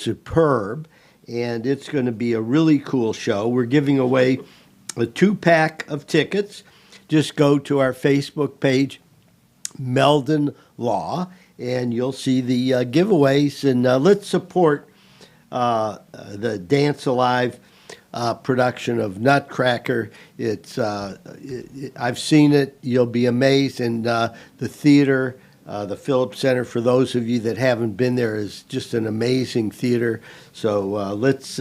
superb, and it's going to be a really cool show. We're giving away a 2-pack of tickets. Just go to our Facebook page, Meldon Law, and you'll see the giveaways. And let's support the Dance Alive production of Nutcracker. I've seen it. You'll be amazed. And the theater, the Phillips Center, for those of you that haven't been there, is just an amazing theater. So let's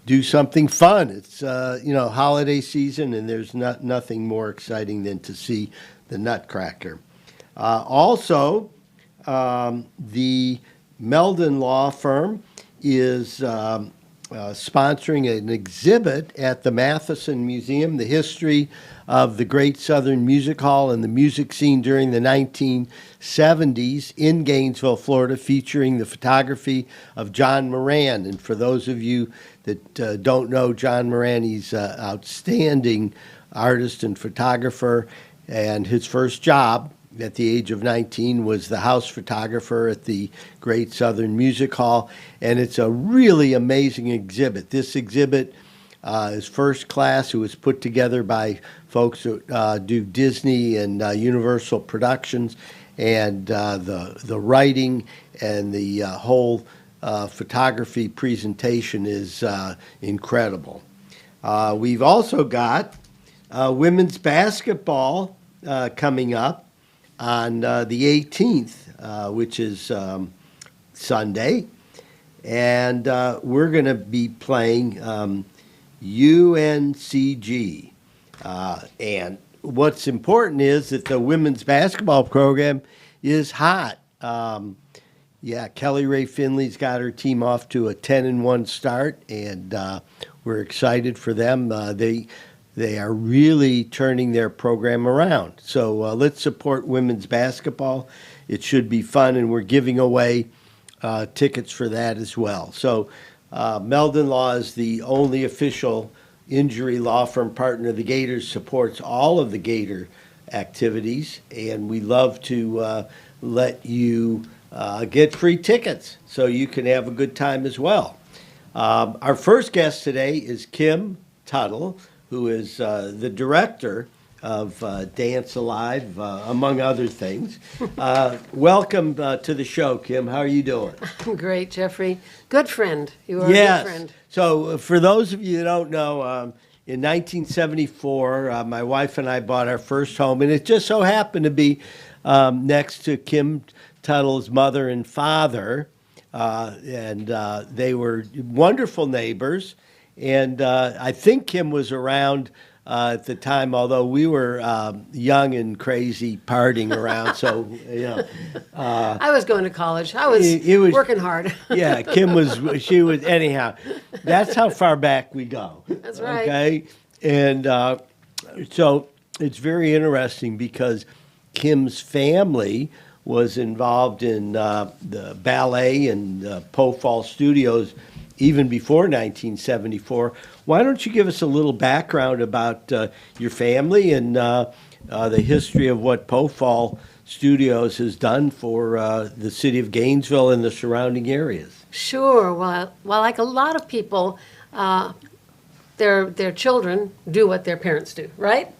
do something fun. It's holiday season, and there's nothing more exciting than to see the Nutcracker. Also, the Meldon Law Firm is sponsoring an exhibit at the Matheson Museum, the history of the Great Southern Music Hall and the music scene during the 1970s in Gainesville, Florida, featuring the photography of John Moran. And for those of you that don't know John Moran, he's an outstanding artist and photographer, and his first job at the age of 19 was the house photographer at the Great Southern Music Hall, and it's a really amazing exhibit. This exhibit is first class. It was put together by folks that do Disney and Universal Productions, and the writing and the whole photography presentation is incredible. We've also got women's basketball coming up on the 18th, which is Sunday, and we're going to be playing UNCG. And what's important is that the women's basketball program is hot. Kelly Ray Finley's got her team off to a 10-1 start, and we're excited for them. They are really turning their program around. So let's support women's basketball. It should be fun, and we're giving away tickets for that as well. So Meldon Law is the only official injury law firm partner. The Gators supports all of the Gator activities, and we love to let you get free tickets so you can have a good time as well. Our first guest today is Kim Tuttle, who is the director of Dance Alive, among other things. Welcome to the show, Kim. How are you doing? I'm great, Jeffrey. Good friend. You are Yes. a good friend. So for those of you that don't know, in 1974, my wife and I bought our first home, and it just so happened to be next to Kim Tuttle's mother and father, and they were wonderful neighbors. And I think Kim was around at the time, although we were young and crazy, partying around. So, I was going to college. I was, working hard. Yeah, she was, anyhow, that's how far back we go. That's right. Okay? And so it's very interesting because Kim's family was involved in the ballet and Poe Fall Studios even before 1974. Why don't you give us a little background about your family and the history of what Poe Fall Studios has done for the city of Gainesville and the surrounding areas? Sure. Well, like a lot of people, their children do what their parents do, right?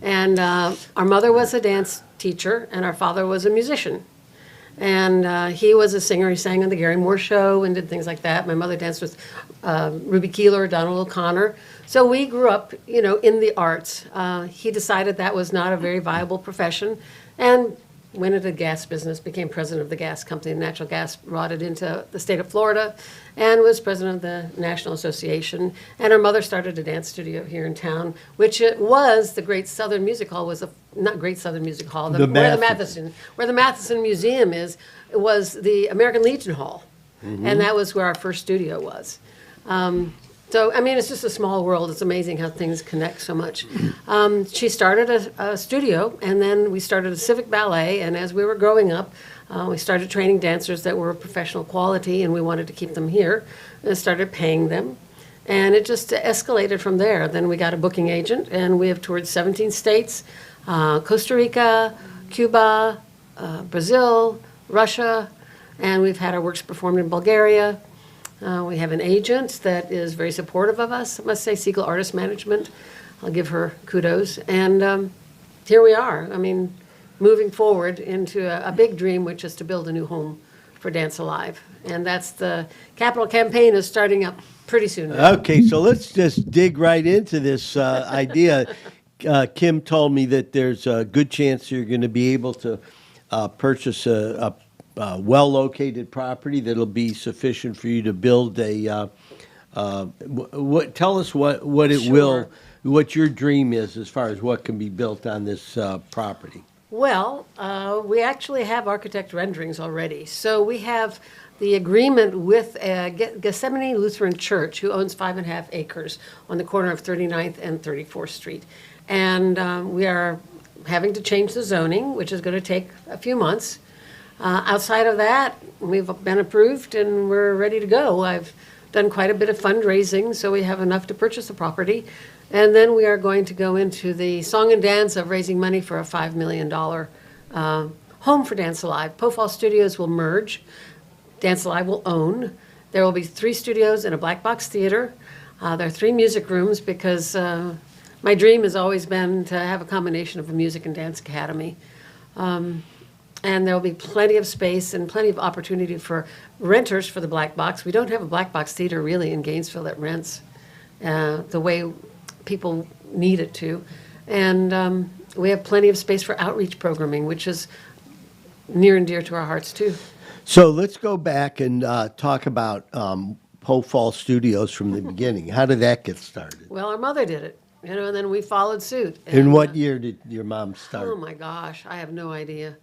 And our mother was a dance teacher, and our father was a musician. And he was a singer. He sang on the Gary Moore Show and did things like that. My mother danced with Ruby Keeler, Donald O'Connor. So we grew up, in the arts. He decided that was not a very viable profession and went into the gas business, became president of the gas company. Natural gas brought it into the state of Florida and was president of the National Association. And our mother started a dance studio here in town, which it was the Great Southern Music Hall, not Great Southern Music Hall, where the Matheson Museum is, it was the American Legion Hall. Mm-hmm. And that was where our first studio was. So, it's just a small world. It's amazing how things connect so much. She started a studio, and then we started a civic ballet, and as we were growing up, we started training dancers that were of professional quality, and we wanted to keep them here, and started paying them. And it just escalated from there. Then we got a booking agent, and we have toured 17 states, Costa Rica, Cuba, Brazil, Russia, And we've had our works performed in Bulgaria. We have an agent that is very supportive of us. I must say, Siegel Artist Management. I'll give her kudos. And here we are. I mean, moving forward into a big dream, which is to build a new home for Dance Alive. And that's the capital campaign is starting up pretty soon now. Okay, so let's just dig right into this idea. Kim told me that there's a good chance you're going to be able to purchase a well-located property that'll be sufficient for you to build a. Tell us what it will, what your dream is as far as what can be built on this property. Well, we actually have architect renderings already. So we have the agreement with Gethsemane Lutheran Church, who owns 5.5 acres on the corner of 39th and 34th Street. And we are having to change the zoning, which is going to take a few months. Outside of that, we've been approved and we're ready to go. I've done quite a bit of fundraising, so we have enough to purchase the property. And then we are going to go into the song and dance of raising money for a $5 million home for Dance Alive. Pofall Studios will merge. Dance Alive will own. There will be 3 studios and a black box theater. There are 3 music rooms because my dream has always been to have a combination of a music and dance academy. And there will be plenty of space and plenty of opportunity for renters for the black box. We don't have a black box theater really in Gainesville that rents the way people need it to. And we have plenty of space for outreach programming, which is near and dear to our hearts too. So let's go back and talk about Pofall Studios from the beginning. How did that get started? Well, our mother did it, and then we followed suit. In what year did your mom start? Oh my gosh, I have no idea.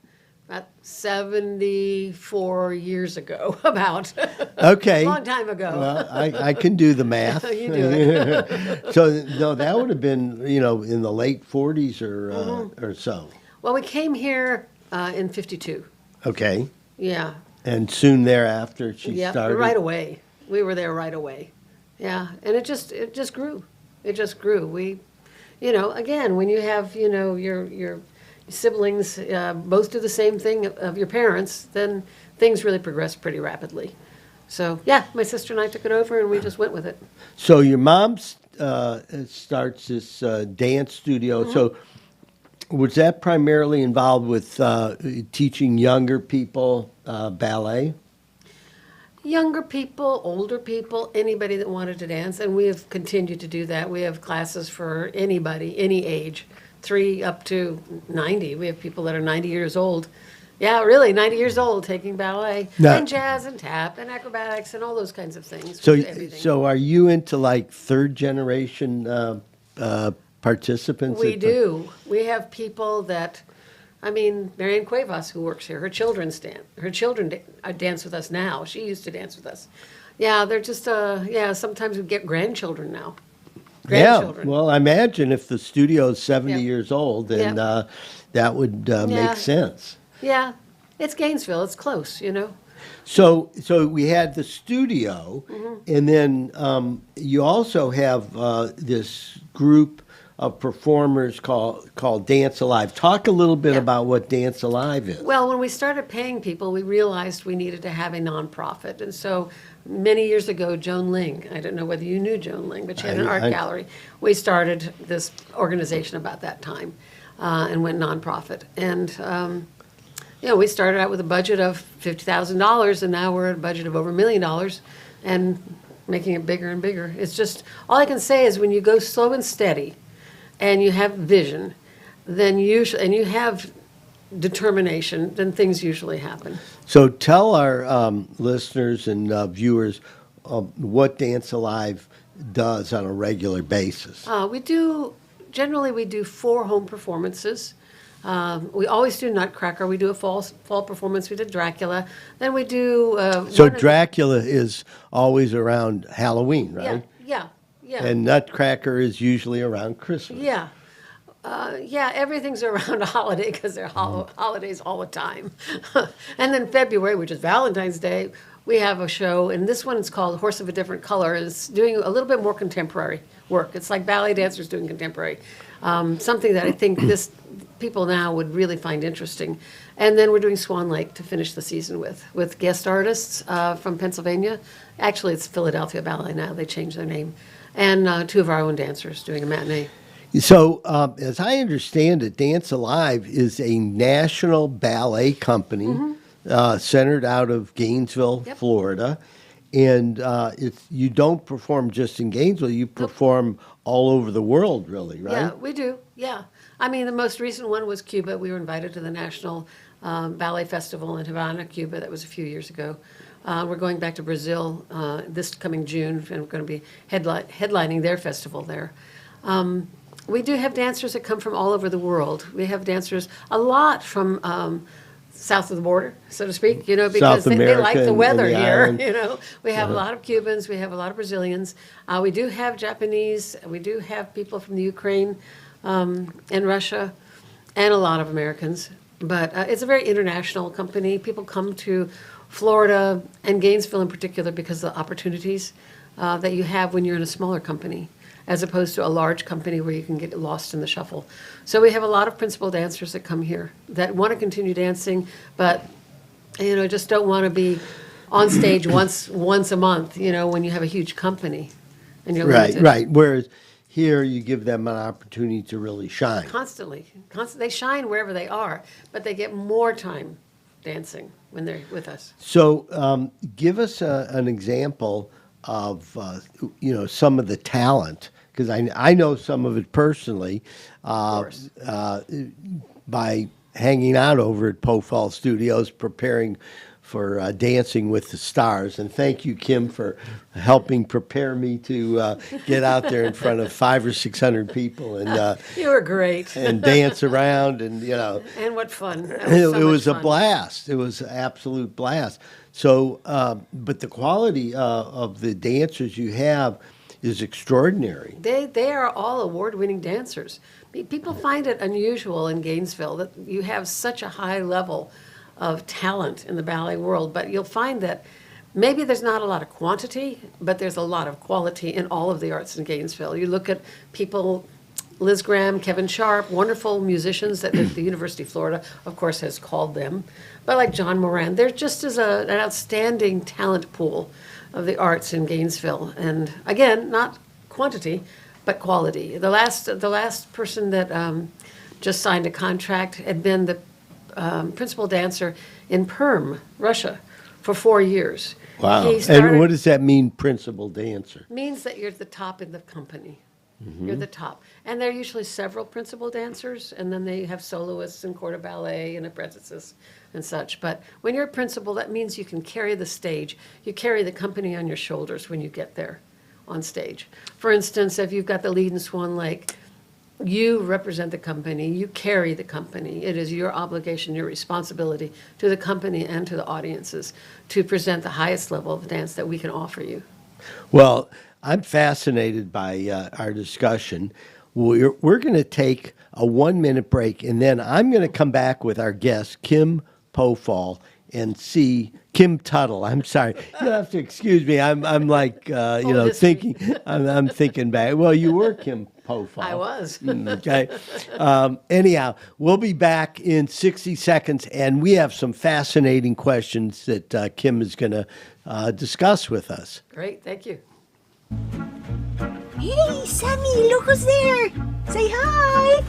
About 74 years ago, about. Okay. A long time ago. Well, I can do the math. You do it. So, no, that would have been, in the late 40s or so. Well, we came here in 52. Okay. Yeah. And soon thereafter, she Yeah, started? right away. We were there right away. Yeah, and it just grew. It just grew. We, again, when you have, your siblings both do the same thing of your parents, then things really progress pretty rapidly. So, yeah, my sister and I took it over, and we just went with it. So your mom starts this dance studio. Mm-hmm. So was that primarily involved with teaching younger people ballet? Younger people, older people, anybody that wanted to dance, and we have continued to do that. We have classes for anybody, any age, 3 up to 90. We have people that are 90 years old. Yeah, really, 90 years old taking ballet Now- and jazz and tap and acrobatics and all those kinds of things. So, We do everything. so are you into like third generation participants? We do. We have people that, Marion Cuevas, who works here, her children dance with us now. She used to dance with us. Yeah, they're just, sometimes we get grandchildren now. Yeah, Grandchildren. well, I imagine if the studio is 70 Yeah. years old, then Yeah. that would Yeah. make sense. Yeah, it's Gainesville. It's close, So we had the studio, Mm-hmm. and then you also have this group of performers called Dance Alive. Talk a little bit Yeah. about what Dance Alive is. Well, when we started paying people, we realized we needed to have a nonprofit. And so many years ago, Joan Ling, I don't know whether you knew Joan Ling, but she had an art gallery. We started this organization about that time and went nonprofit. And, we started out with a budget of $50,000, and now we're at a budget of over $1 million and making it bigger and bigger. It's just, all I can say is when you go slow and steady and you have vision, then and you have determination, then things usually happen. So tell our listeners and viewers what Dance Alive does on a regular basis. Generally we do 4 home performances. We always do Nutcracker. We do a fall performance. We did Dracula. Then we do. So Dracula is always around Halloween, right? Yeah. And Nutcracker is usually around Christmas. Yeah. Everything's around a holiday because there are holidays all the time. And then February, which is Valentine's Day, we have a show, and this one is called Horse of a Different Color. It's doing a little bit more contemporary work. It's like ballet dancers doing contemporary. something that I think people now would really find interesting. And then we're doing Swan Lake to finish the season with guest artists from Pennsylvania. Actually, it's Philadelphia Ballet now. They changed their name. And 2 of our own dancers doing a matinee. So, as I understand it, Dance Alive is a national ballet company centered out of Gainesville, Yep. Florida. And you don't perform just in Gainesville, you perform all over the world, really, right? Yeah, we do. Yeah. I mean, the most recent one was Cuba. We were invited to the National Ballet Festival in Havana, Cuba. That was a few years ago. We're going back to Brazil this coming June, and we're going to be headlining their festival there. We do have dancers that come from all over the world. We have dancers a lot from south of the border, so to speak, because they like the weather here. We have a lot of Cubans, we have a lot of Brazilians. We do have Japanese, we do have people from the Ukraine and Russia, and a lot of Americans. But it's a very international company. People come to Florida and Gainesville in particular because of the opportunities that you have when you're in a smaller company, as opposed to a large company where you can get lost in the shuffle. So we have a lot of principal dancers that come here that want to continue dancing, but just don't want to be on stage once a month, when you have a huge company and you're limited. Right. Whereas here you give them an opportunity to really shine. Constantly. They shine wherever they are, but they get more time dancing when they're with us. So give us an example of some of the talent, because I know some of it personally by hanging out over at Poe Fall Studios preparing for Dancing with the Stars. And thank you, Kim, for helping prepare me to get out there in front of 500 or 600 people and You were great. and dance around and And what fun. it was a blast. It was an absolute blast. So, but the quality of the dancers you have is extraordinary. They are all award-winning dancers. People find it unusual in Gainesville that you have such a high level of talent in the ballet world, but you'll find that maybe there's not a lot of quantity, but there's a lot of quality in all of the arts in Gainesville. You look at people, Liz Graham, Kevin Sharp, wonderful musicians that the University of Florida, of course, has called them, but like John Moran, there just is an outstanding talent pool of the arts in Gainesville. And again, not quantity, but quality. The last person that just signed a contract had been the principal dancer in Perm, Russia, for 4 years. Wow. He And started- what does that mean, principal dancer? means that you're at the top in the company. You're the top. And there are usually several principal dancers, and then they have soloists and corps de ballet and apprentices and such. But when you're a principal, that means you can carry the stage. You carry the company on your shoulders when you get there on stage. For instance, if you've got the lead in Swan Lake, you represent the company, you carry the company. It is your obligation, your responsibility to the company and to the audiences to present the highest level of dance that we can offer you. Well, I'm fascinated by our discussion. We're going to take a 1-minute break, and then I'm going to come back with our guest, Kim Pofall, and see Kim Tuttle. I'm sorry, you have to excuse me. I'm like thinking. I'm thinking back. Well, you were Kim Pofall. I was. Okay. Anyhow, we'll be back in 60 seconds, and we have some fascinating questions that Kim is going to discuss with us. Great, thank you. Hey, Sammy, look who's there! Say hi!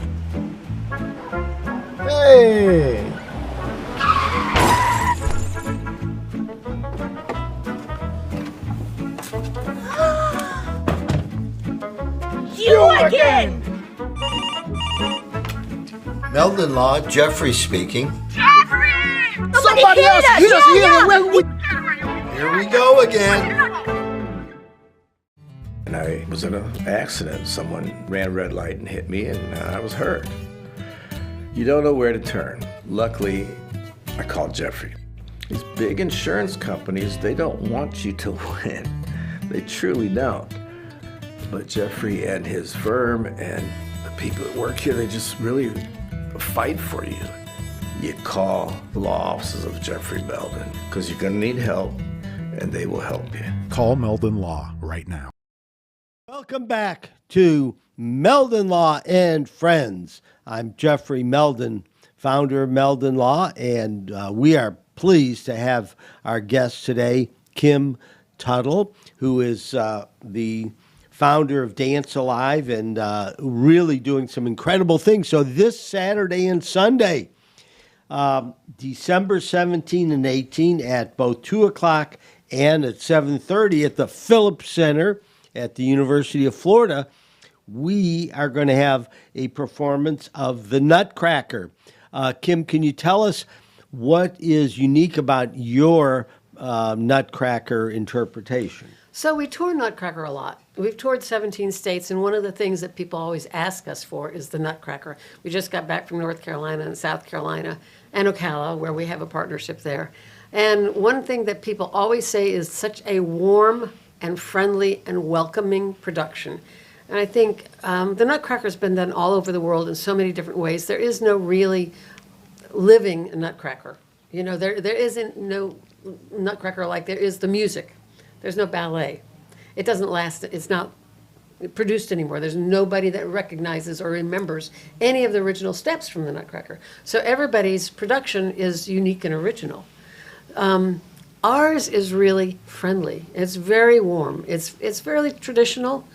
Hey. You again! Meldon Law, Jeffrey speaking. Somebody else hit us! Here we go again. And I was in an accident. Someone ran a red light and hit me, and I was hurt. You don't know where to turn. Luckily, I called Jeffrey. These big insurance companies, they don't want you to win. They truly don't. But Jeffrey and his firm and the people that work here, they just really fight for you. You call the law offices of Jeffrey Meldon, because you're going to need help, and they will help you. Call Meldon Law right now. Welcome back to Meldon Law and Friends. I'm Jeffrey Meldon, founder of Meldon Law, and we are pleased to have our guest today, Kim Tuttle, who is the founder of Dance Alive and really doing some incredible things. So this Saturday and Sunday, December 17 and 18 at both 2 o'clock and at 7:30 at the Phillips Center at the University of Florida, we are going to have a performance of the Nutcracker. Kim, can you tell us what is unique about your Nutcracker interpretation? So we tour Nutcracker a lot. We've toured 17 states, and one of the things that people always ask us for is the Nutcracker. We just got back from North Carolina and South Carolina and Ocala, where we have a partnership there. And one thing that people always say is such a warm and friendly and welcoming production. And I think the Nutcracker's been done all over the world in so many different ways. There is no really living Nutcracker. You know, there isn't no Nutcracker like there is the music. There's no ballet. It doesn't last. It's not produced anymore. There's nobody that recognizes or remembers any of the original steps from the Nutcracker. So everybody's production is unique and original. Ours is really friendly. It's very warm. It's fairly traditional.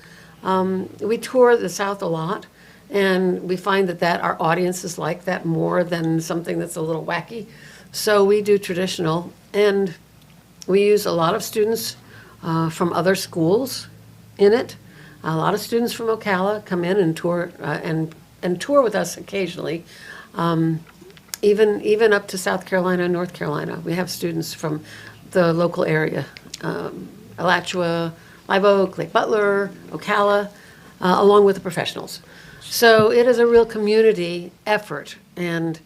We tour the South a lot, and we find that our audiences like that more than something that's a little wacky. So we do traditional, and we use a lot of students from other schools in it. A lot of students from Ocala come in and tour and tour with us occasionally. Even up to South Carolina and North Carolina, we have students from the local area, Alachua, Live Oak, Lake Butler, Ocala, along with the professionals. So it is a real community effort, and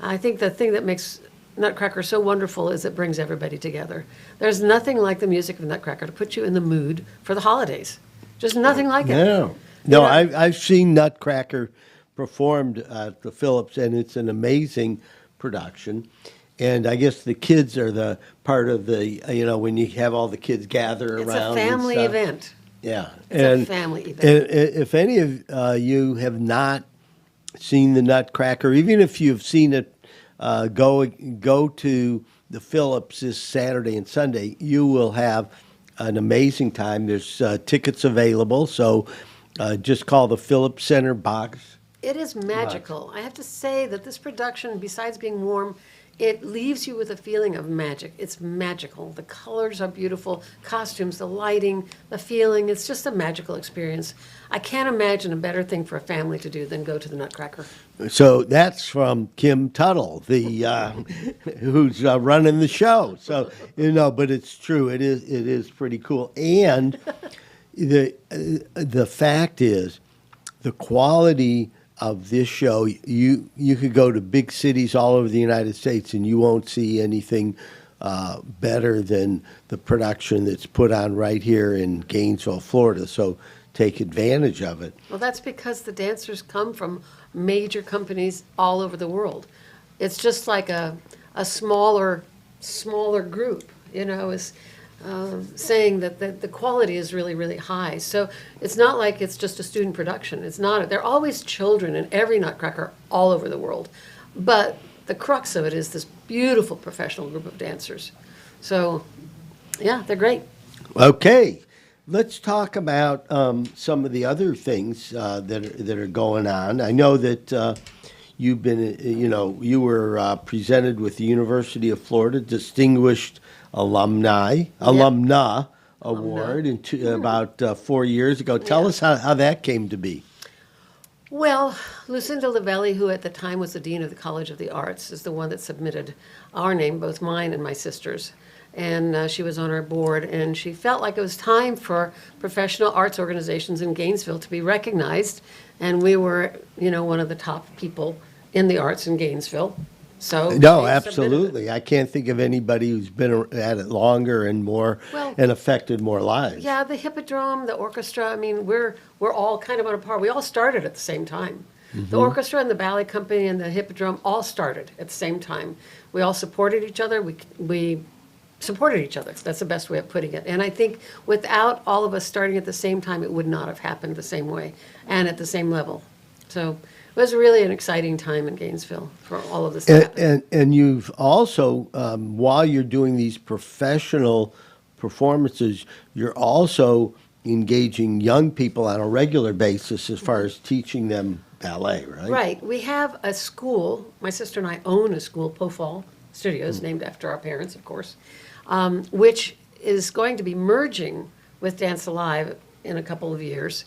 I think the thing that makes Nutcracker so wonderful is it brings everybody together. There's nothing like the music of Nutcracker to put you in the mood for the holidays. Just nothing like it. No, You know? I've seen Nutcracker performed at the Phillips, and it's an amazing production. And I guess the kids are the part of the, when you have all the kids gather It's around. a family and stuff. event. Yeah. It's a family event. And if any of you have not seen the Nutcracker, even if you've seen it, go to the Phillips this Saturday and Sunday. You will have an amazing time. There's tickets available, so just call the Phillips Center box. It is magical. I have to say that this production, besides being warm, it leaves you with a feeling of magic. It's magical. The colors are beautiful, costumes, the lighting, the feeling. It's just a magical experience. I can't imagine a better thing for a family to do than go to the Nutcracker. So that's from Kim Tuttle, the who's running the show. So but it's true. It is pretty cool. And the fact is, the quality of this show, you could go to big cities all over the United States and you won't see anything better than the production that's put on right here in Gainesville, Florida. So take advantage of it. Well, that's because the dancers come from major companies all over the world. It's just like a smaller group, is saying that the quality is really, really high. So it's not like it's just a student production. It's not. There are always children in every Nutcracker all over the world. But the crux of it is this beautiful professional group of dancers. So, yeah, they're great. Okay. Let's talk about some of the other things that are going on. I know that you've been, you were presented with the University of Florida Distinguished Alumna Award about 4 years ago. Tell us how that came to be. Well, Lucinda Lavelli, who at the time was the Dean of the College of the Arts, is the one that submitted our name, both mine and my sister's. And she was on our board, and she felt like it was time for professional arts organizations in Gainesville to be recognized. And we were, one of the top people in the arts in Gainesville. So No, they absolutely. I can't think of anybody who's been at it longer and more and affected more lives. Yeah, the Hippodrome, the orchestra. I mean, we're all kind of on a par. We all started at the same time. Mm-hmm. The orchestra and the ballet company and the Hippodrome all started at the same time. We all supported each other. We supported each other. That's the best way of putting it. And I think without all of us starting at the same time, it would not have happened the same way and at the same level. So it was really an exciting time in Gainesville for all of this to happen. And you've also, while you're doing these professional performances, you're also engaging young people on a regular basis as far as teaching them ballet, right? Right. We have a school. My sister and I own a school, Pofall Studios, named after our parents, of course, which is going to be merging with Dance Alive in a couple of years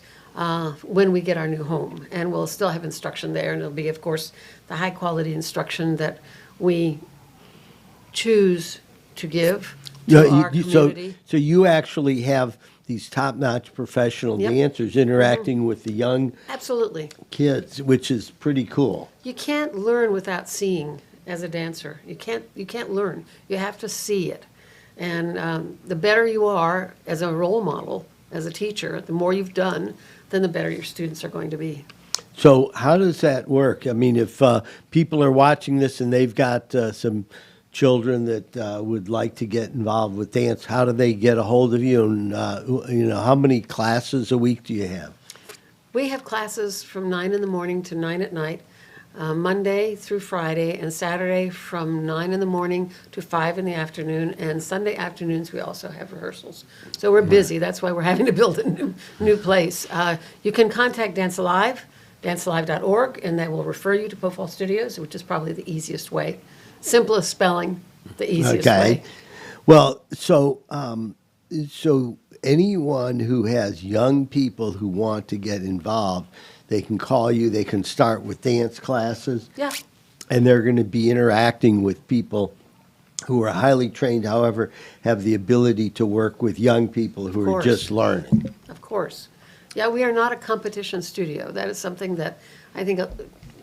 when we get our new home. And we'll still have instruction there, and it'll be, of course, the high-quality instruction that we choose to give to our community. So you actually have these top-notch professional Yep. dancers interacting with the young Absolutely. kids, which is pretty cool. You can't learn without seeing as a dancer. You can't learn. You have to see it. And the better you are as a role model, as a teacher, the more you've done, then the better your students are going to be. So how does that work? I mean, if people are watching this and they've got some children that would like to get involved with dance, how do they get a hold of you? And how many classes a week do you have? We have classes from 9 in the morning to 9 at night, Monday through Friday, and Saturday from 9 in the morning to 5 in the afternoon, and Sunday afternoons we also have rehearsals. So we're busy. That's why we're having to build a new place. You can contact Dance Alive, dancealive.org, and that will refer you to Pofall Studios, which is probably the easiest way. Simplest spelling, the easiest way. Well, so anyone who has young people who want to get involved, they can call you. They can start with dance classes. Yeah. And they're going to be interacting with people who are highly trained, however, have the ability to work with young people who are course. just learning. Of course. Yeah, we are not a competition studio. That is something that I think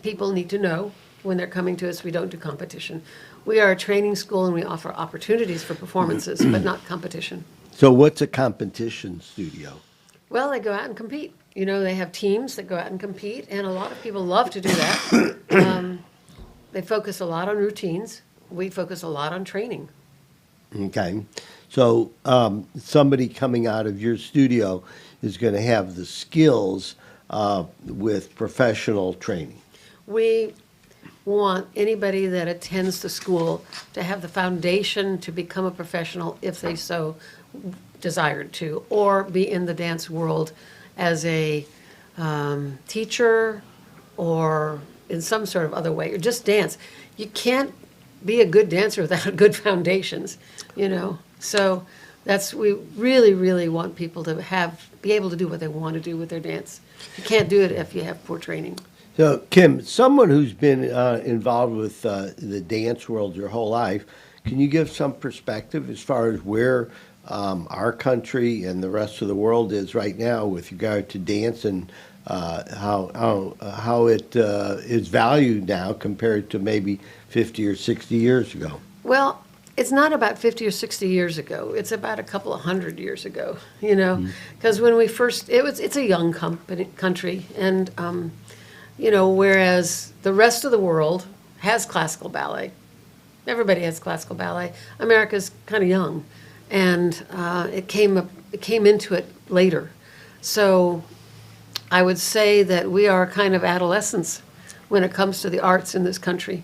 people need to know when they're coming to us. We don't do competition. We are a training school and we offer opportunities for performances, but not competition. So what's a competition studio? Well, they go out and compete. You know, they have teams that go out and compete, and a lot of people love to do that. They focus a lot on routines. We focus a lot on training. Okay. So somebody coming out of your studio is going to have the skills with professional training. We want anybody that attends the school to have the foundation to become a professional if they so desired to, or be in the dance world as a teacher or in some sort of other way, or just dance. You can't be a good dancer without good foundations, you know. So we really, really want people to be able to do what they want to do with their dance. You can't do it if you have poor training. So, Kim, someone who's been involved with the dance world your whole life, can you give some perspective as far as where our country and the rest of the world is right now with regard to dance and how it is valued now compared to maybe 50 or 60 years ago? Well, it's not about 50 or 60 years ago. It's about a couple of hundred years ago, you know, because when we first, it's a young country, and you know, whereas the rest of the world has classical ballet. Everybody has classical ballet. America's kind of young, and it came into it later. So I would say that we are kind of adolescents when it comes to the arts in this country.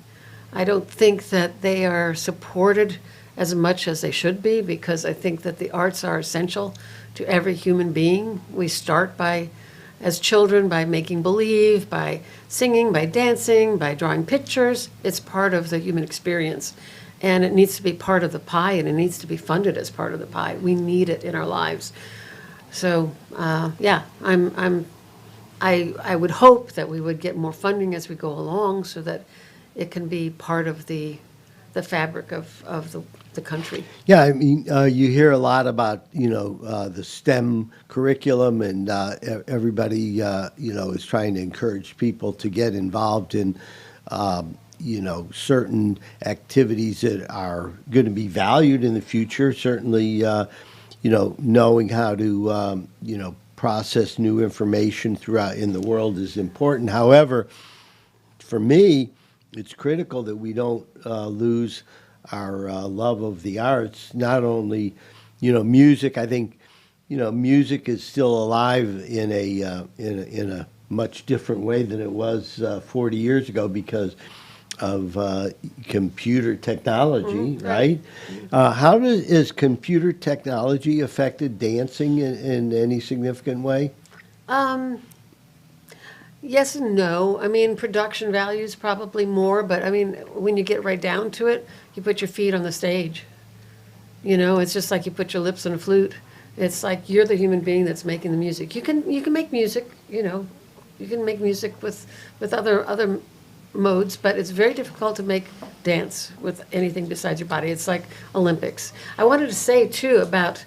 I don't think that they are supported as much as they should be, because I think that the arts are essential to every human being. We start as children, by making believe, by singing, by dancing, by drawing pictures. It's part of the human experience, and it needs to be part of the pie, and it needs to be funded as part of the pie. We need it in our lives. So, yeah, I would hope that we would get more funding as we go along, so that it can be part of the fabric of the country. Yeah, I mean, you hear a lot about, the STEM curriculum, and everybody, is trying to encourage people to get involved in, certain activities that are going to be valued in the future. Certainly, knowing how to, process new information throughout in the world is important. However, for me, it's critical that we don't lose our love of the arts. Not only, music. I think, music is still alive in a much different way than it was 40 years ago because of computer technology, right? How is computer technology affected dancing in any significant way? Yes and no. I mean, production values probably more, but I mean, when you get right down to it, you put your feet on the stage. It's just like you put your lips on a flute. It's like you're the human being that's making the music. You can make music, you can make music with other modes, but it's very difficult to make dance with anything besides your body. It's like Olympics. I wanted to say too about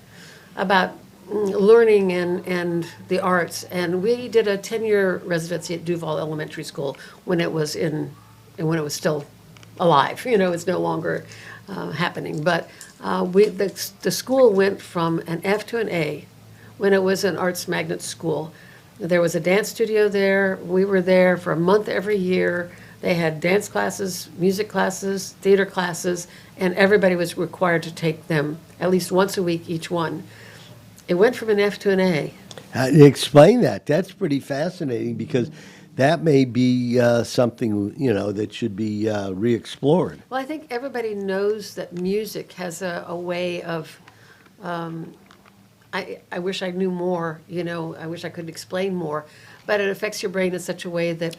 learning and the arts, and we did a 10-year residency at Duval Elementary School when it was still alive. It's no longer happening, but the school went from an F to an A when it was an arts magnet school. There was a dance studio there. We were there for a month every year. They had dance classes, music classes, theater classes, and everybody was required to take them at least once a week, each one. It went from an F to an A. Explain that. That's pretty fascinating because that may be something, that should be re-explored. Well, I think everybody knows that music has a way of, I wish I knew more, I wish I could explain more, but it affects your brain in such a way that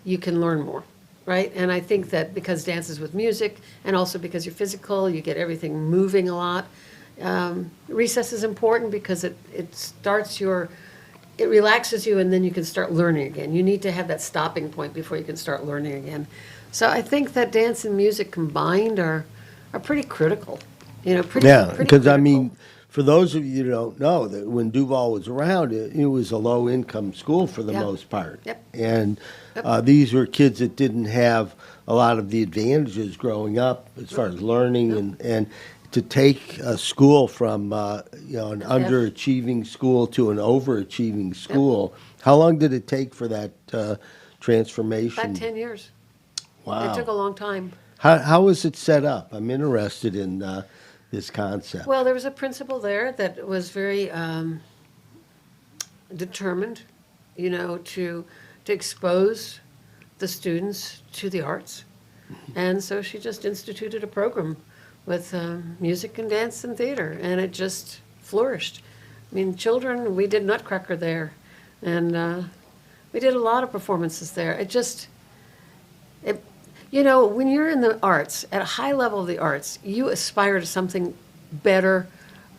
you can learn more, right? And I think that because dance is with music and also because you're physical, you get everything moving a lot. Recess is important because it relaxes you and then you can start learning again. You need to have that stopping point before you can start learning again. So I think that dance and music combined are pretty critical. Pretty because I critical. mean, for those of you who don't know, that when Duval was around, it was a low-income school for the most part. Yep. And these were kids that didn't have a lot of the advantages growing up as far as learning and to take a school from an underachieving school to an overachieving school. How long did it take for that transformation? About 10 years. Wow. It took a long time. How was it set up? I'm interested in this concept. Well, there was a principal there that was very determined, to expose the students to the arts. And so she just instituted a program with music and dance and theater, and it just flourished. I mean, children, we did Nutcracker there, and we did a lot of performances there. When you're in the arts, at a high level of the arts, you aspire to something better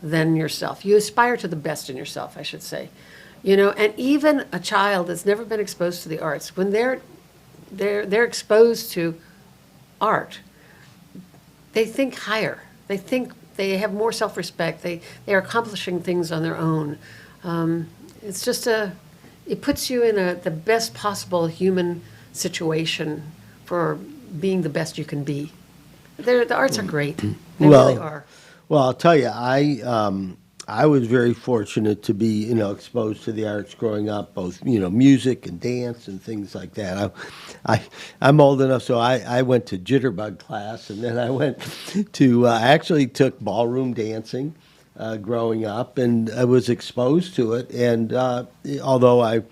than yourself. You aspire to the best in yourself, I should say. And even a child that's never been exposed to the arts, when they're exposed to art, they think higher. They think they have more self-respect. They are accomplishing things on their own. It's just it puts you in the best possible human situation for being the best you can be. The arts are great. They really are. Well, I'll tell you, I was very fortunate to be, exposed to the arts growing up, both, music and dance and things like that. I'm old enough, so I went to jitterbug class, and then I went to, actually took ballroom dancing growing up, and I was exposed to it. And although I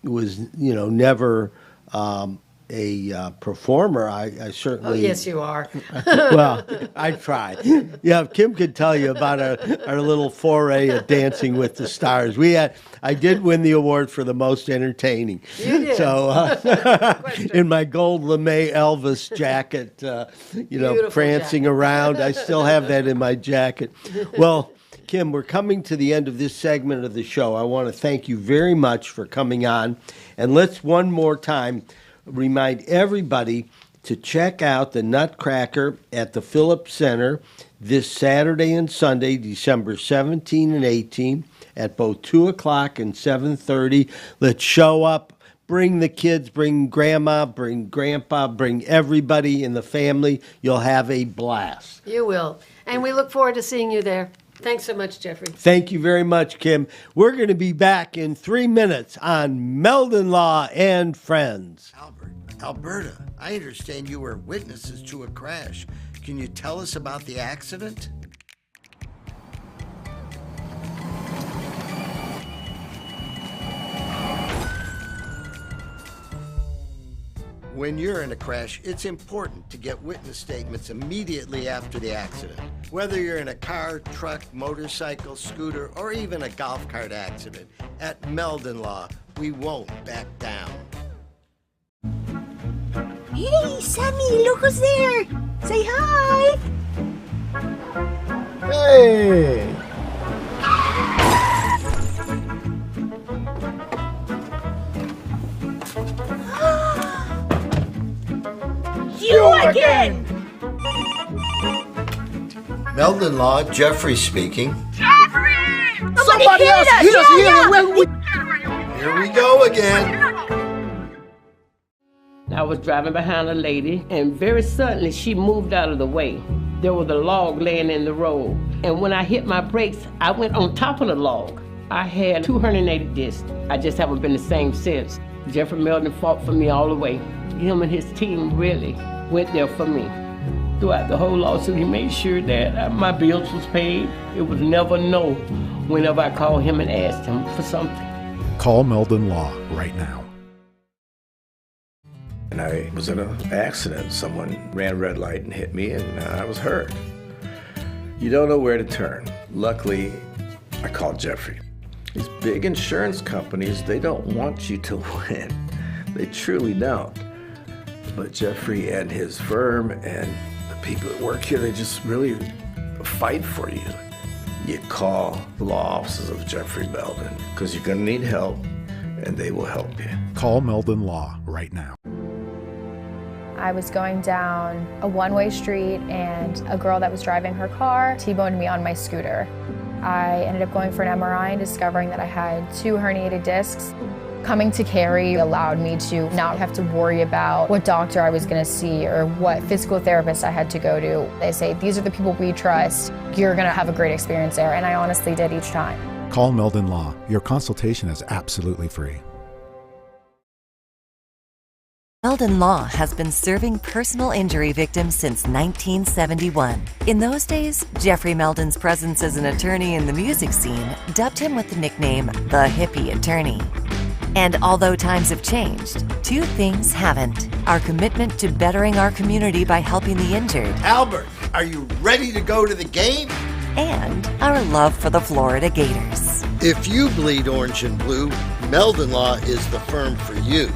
was, never a performer, I certainly... Oh, yes, you are. Well, I tried. Yeah, Kim could tell you about our little foray at Dancing with the Stars. I did win the award for the most entertaining. You did. So, in my gold lame Elvis jacket, Beautiful prancing jacket. around. I still have that in my jacket. Well, Kim, we're coming to the end of this segment of the show. I want to thank you very much for coming on. And let's one more time remind everybody to check out the Nutcracker at the Phillips Center this Saturday and Sunday, December 17 and 18, at both 2 o'clock and 7:30. Let's show up. Bring the kids, bring grandma, bring grandpa, bring everybody in the family. You'll have a blast. You will. And we look forward to seeing you there. Thanks so much, Jeffrey. Thank you very much, Kim. We're going to be back in 3 minutes on Meldon Law and Friends. Alberta, I understand you were witnesses to a crash Can you tell us about the accident? When you're in a crash, it's important to get witness statements immediately after the accident. Whether you're in a car, truck, motorcycle, scooter, or even a golf cart accident, at Meldon Law, we won't back down. Hey, Sammy, look who's there! Say hi! Hey! You again! Meldon Law, Jeffrey speaking. Somebody hit us! Hit us! Here we go again. I was driving behind a lady, and very suddenly she moved out of the way. There was a log laying in the road, and when I hit my brakes, I went on top of the log. I had 280 discs. I just haven't been the same since. Jeffrey Meldon fought for me all the way. Him and his team really went there for me. Throughout the whole lawsuit, he made sure that my bills was paid. It was never no whenever I called him and asked him for something. Call Meldon Law right now. And I was in an accident. Someone ran a red light and hit me, and I was hurt. You don't know where to turn. Luckily, I called Jeffrey. These big insurance companies, they don't want you to win. They truly don't. But Jeffrey and his firm and the people that work here, they just really fight for you. You call the law offices of Jeffrey Meldon, because you're going to need help, and they will help you. Call Meldon Law right now. I was going down a one-way street and a girl that was driving her car T-boned me on my scooter. I ended up going for an MRI and discovering that I had 2 herniated discs. Coming to Cary allowed me to not have to worry about what doctor I was going to see or what physical therapist I had to go to. They say, these are the people we trust. You're going to have a great experience there, and I honestly did each time. Call Meldon Law. Your consultation is absolutely free. Meldon Law has been serving personal injury victims since 1971. In those days, Jeffrey Meldon's presence as an attorney in the music scene dubbed him with the nickname the Hippie Attorney. And although times have changed, 2 things haven't. Our commitment to bettering our community by helping the injured. Albert, are you ready to go to the game? And our love for the Florida Gators. If you bleed orange and blue, Meldon Law is the firm for you.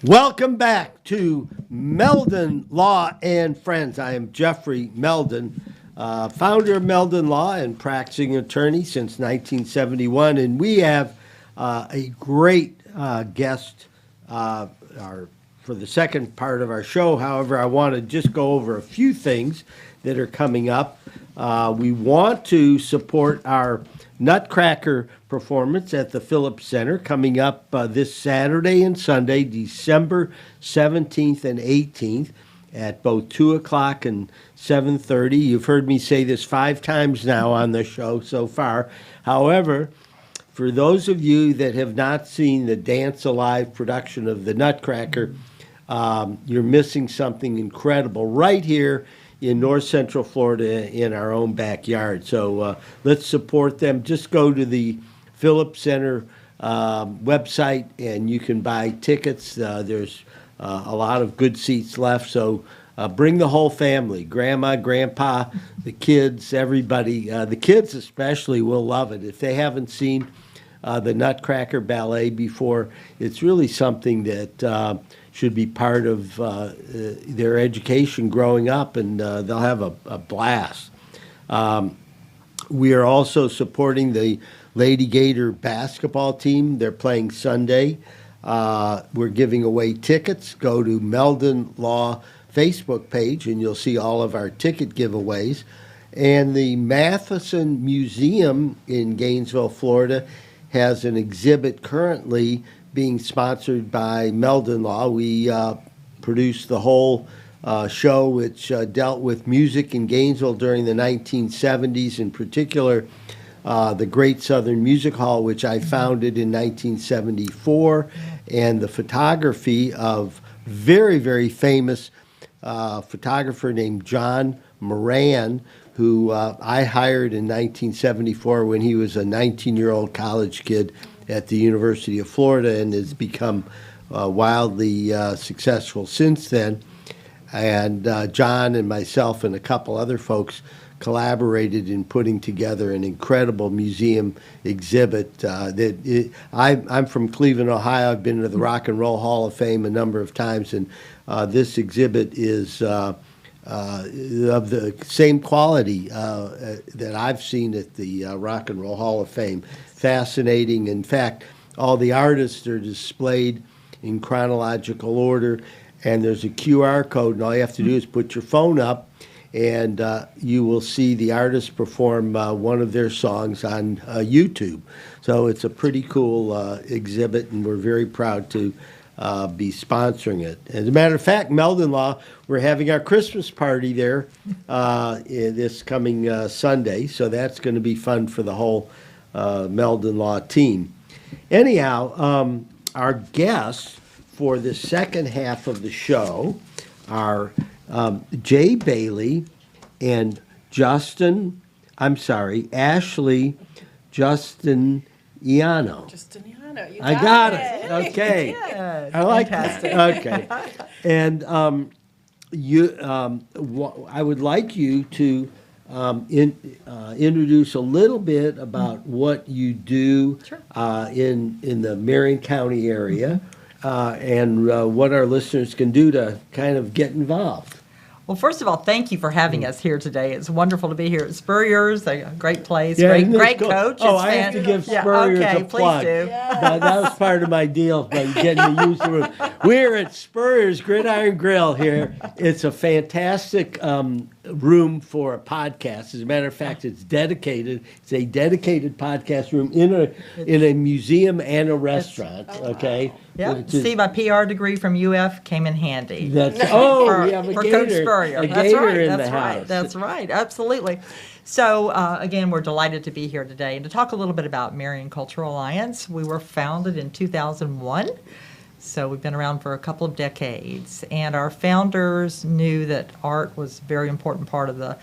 Welcome back to Meldon Law and Friends. I am Jeffrey Meldon, founder of Meldon Law and practicing attorney since 1971. And we have a great guest for the second part of our show. However, I want to just go over a few things that are coming up. We want to support our Nutcracker performance at the Phillips Center coming up this Saturday and Sunday, December 17th and 18th at both 2 o'clock and 7:30. You've heard me say this 5 times now on the show so far. However, for those of you that have not seen the Dance Alive production of the Nutcracker, you're missing something incredible right here in North Central Florida in our own backyard. So let's support them. Just go to the Phillips Center website and you can buy tickets. There's a lot of good seats left. So bring the whole family, grandma, grandpa, the kids, everybody. The kids especially will love it. If they haven't seen the Nutcracker Ballet before, it's really something that should be part of their education growing up, and they'll have a blast. We are also supporting the Lady Gator basketball team. They're playing Sunday. We're giving away tickets. Go to Meldon Law Facebook page, and you'll see all of our ticket giveaways. And the Matheson Museum in Gainesville, Florida, has an exhibit currently being sponsored by Meldon Law. We produced the whole show, which dealt with music in Gainesville during the 1970s, in particular the Great Southern Music Hall, which I founded in 1974, and the photography of very, very famous photographer named John Moran, who I hired in 1974 when he was a 19-year-old college kid at the University of Florida, and has become wildly successful since then. And John and myself and a couple other folks collaborated in putting together an incredible museum exhibit. I'm from Cleveland, Ohio. I've been to the Rock and Roll Hall of Fame a number of times, and this exhibit is of the same quality that I've seen at the Rock and Roll Hall of Fame. Fascinating. In fact, all the artists are displayed in chronological order, and there's a QR code, and all you have to do is put your phone up, and you will see the artists perform one of their songs on YouTube. So it's a pretty cool exhibit, and we're very proud to be sponsoring it. As a matter of fact, Meldon Law, we're having our Christmas party there this coming Sunday, so that's going to be fun for the whole Meldon Law team. Anyhow, our guests for the second half of the show are Jaye Baillie and Ashley Justiniano. Justiniano, you I got it. Okay. I like that. Okay. And I would like you to introduce a little bit about what you do in the Marion County area, and what our listeners can do to kind of get involved. Well, first of all, thank you for having us here today. It's wonderful to be here at Spurrier's, a great place, great cool. coach. Oh, It's I have to give Spurrier's a plug. Please do. That was part of my deal, by getting to use the room. We're at Spurrier's Gridiron Grill here. It's a fantastic room for a podcast. As a matter of fact, it's dedicated. It's a dedicated podcast room in a museum and a restaurant. Okay. Yeah. See, my PR degree from UF came in handy. We have a for gator, Coach Spurrier. a That's gator right. in That's the right. house. That's right. Absolutely. So again, we're delighted to be here today and to talk a little bit about Marion Cultural Alliance. We were founded in 2001. So we've been around for a couple of decades, and our founders knew that art was a very important part of the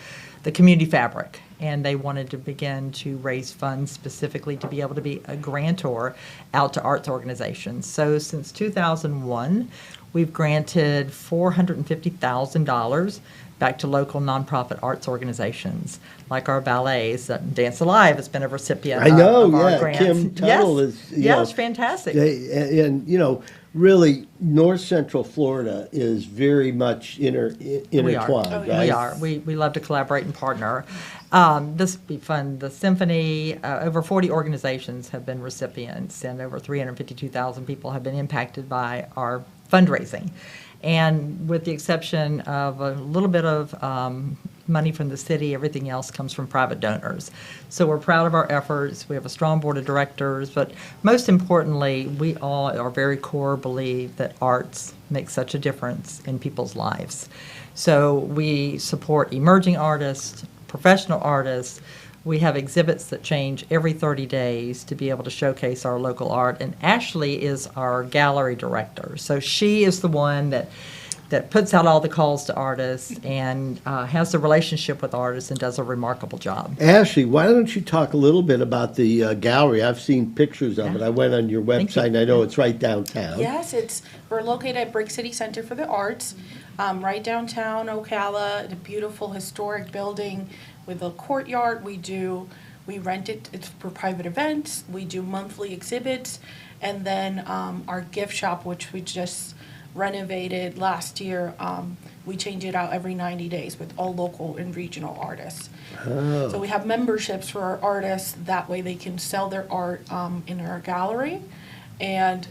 community fabric, and they wanted to begin to raise funds specifically to be able to be a grantor out to arts organizations. So since 2001, we've granted $450,000 back to local nonprofit arts organizations, like our ballets. Dance Alive has been a recipient of our grants. Kim Tuttle is, it's fantastic. And really, North Central Florida is very much intertwined. Right? We are. We love to collaborate and partner. This will be fun. The symphony, over 40 organizations have been recipients, and over 352,000 people have been impacted by our fundraising. And with the exception of a little bit of money from the city, everything else comes from private donors. So we're proud of our efforts. We have a strong board of directors, but most importantly, we all at our very core believe that arts make such a difference in people's lives. So we support emerging artists, professional artists. We have exhibits that change every 30 days to be able to showcase our local art. And Ashley is our gallery director. So she is the one that puts out all the calls to artists and has the relationship with artists and does a remarkable job. Ashley, why don't you talk a little bit about the gallery? I've seen pictures of it. I went on your website, and I know it's right downtown. Yes, we're located at Brick City Center for the Arts, right downtown Ocala, a beautiful historic building with a courtyard. We rent it. It's for private events. We do monthly exhibits, and then our gift shop, which we just renovated last year. We change it out every 90 days with all local and regional artists. Oh. So we have memberships for our artists. That way they can sell their art in our gallery. And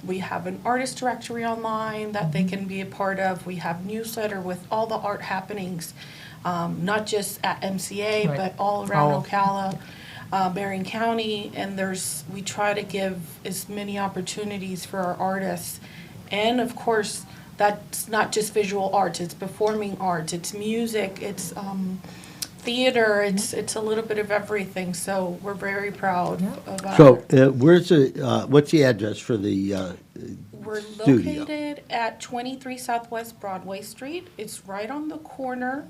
we have an artist directory online that they can be a part of. We have newsletter with all the art happenings, not just at MCA, right, but all around Ocala, Marion County. And we try to give as many opportunities for our artists. And of course, that's not just visual arts, it's performing arts, it's music, it's theater. It's a little bit of everything. So we're very proud of our. So, what's the address for the We're studio? located at 23 Southwest Broadway Street. It's right on the corner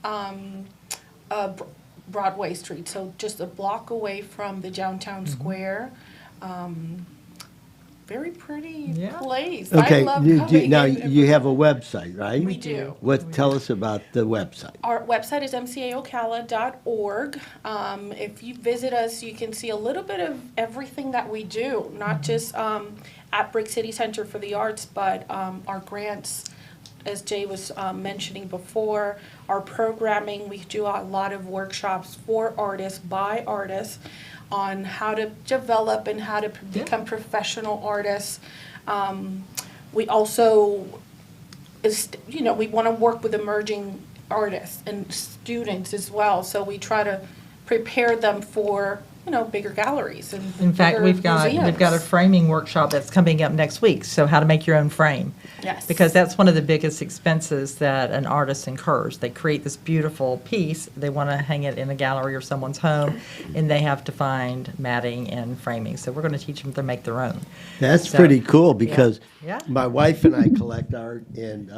of Broadway Street, so just a block away from the downtown square. Very pretty place. Okay, I love coming now in. you have a website, right? We do. Tell us about the website. Our website is mcaocala.org. If you visit us, you can see a little bit of everything that we do, not just at Brick City Center for the Arts, but our grants, as Jay was mentioning before, our programming. We do a lot of workshops for artists, by artists, on how to develop and how to become professional artists. We also, we want to work with emerging artists and students as well. So we try to prepare them for, bigger galleries and In fact, bigger we've got museums. a framing workshop that's coming up next week. So how to make your own frame. Yes. Because that's one of the biggest expenses that an artist incurs. They create this beautiful piece, they want to hang it in a gallery or someone's home, and they have to find matting and framing. So we're going to teach them to make their own. That's So- pretty cool because Yeah. my wife and I collect art, and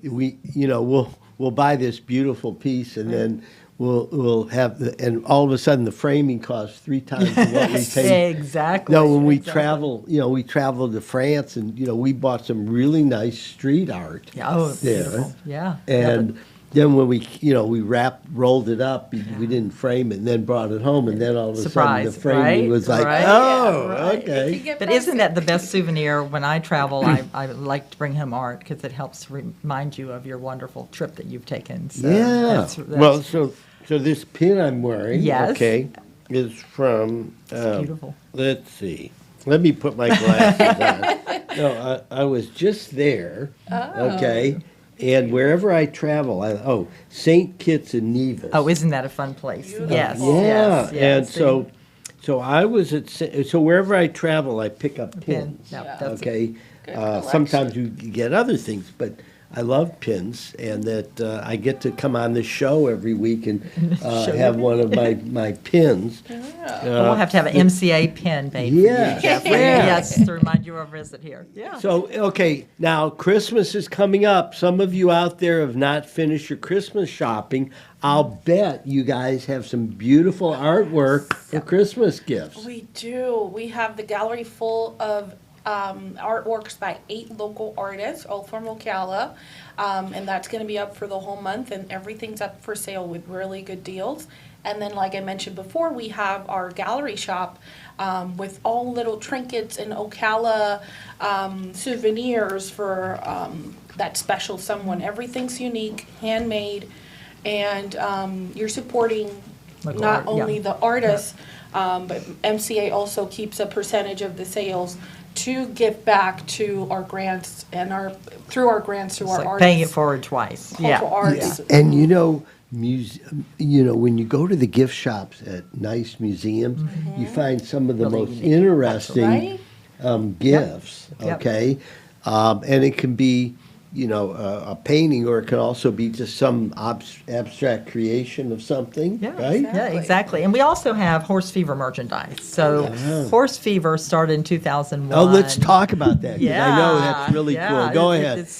we'll buy this beautiful piece, and then we'll have and all of a sudden the framing costs 3 times what we paid. Exactly. No, when we Exactly. traveled to France, and we bought some really nice street art. Yeah, oh, it's there. beautiful. Yeah. And then when we rolled it up, we didn't frame it, and then brought it home, and then all of a sudden the Surprise, framing right? was like, Right. oh, Yeah, right. okay. It can get But isn't pricey. that the best souvenir? When I travel, I like to bring home art because it helps remind you of your wonderful trip that you've taken. So Yeah. that's- Well, so this pin I'm wearing, Yes. okay, is from. beautiful. Let's see. Let me put my glasses on. No, I was just there. Okay, and wherever I travel, St. Kitts and Nevis. Oh, isn't that a fun place? Yes. Yeah, yes, and yes. so I was so wherever I travel, I pick up Pin. pins. Yeah, that's Okay, Good sometimes you get other things, but I love pins, and that I get to come on this show every week and have one of my pins. We'll have to have an MCA pin made for you, Yeah, Jeffrey. yeah. Yes, to remind you of our visit here. Yeah. So, okay, now Christmas is coming up. Some of you out there have not finished your Christmas shopping. I'll bet you guys have some beautiful artwork for Christmas gifts. We do. We have the gallery full of artworks by 8 local artists, all from Ocala. And that's going to be up for the whole month, and everything's up for sale with really good deals. And then, like I mentioned before, we have our gallery shop with all little trinkets and Ocala souvenirs for that special someone. Everything's unique, handmade, and you're supporting Local not art, yeah. only the artists, but MCA also keeps a percentage of the sales to give back to our grants and through our grants to It's our like artists. paying it forward twice. Yeah. Cultural arts. And when you go to the gift shops at nice museums, you find some of the Really most unique. interesting Right? gifts. Yep. Okay, and it can be a painting, or it can also be just some abstract creation of something. Yeah, right? yeah, exactly. And we also have Horse Fever merchandise. So Horse Fever started in 2001. Oh, let's talk about that, 'cause I know that's really Yeah, cool. Go it- ahead. it's,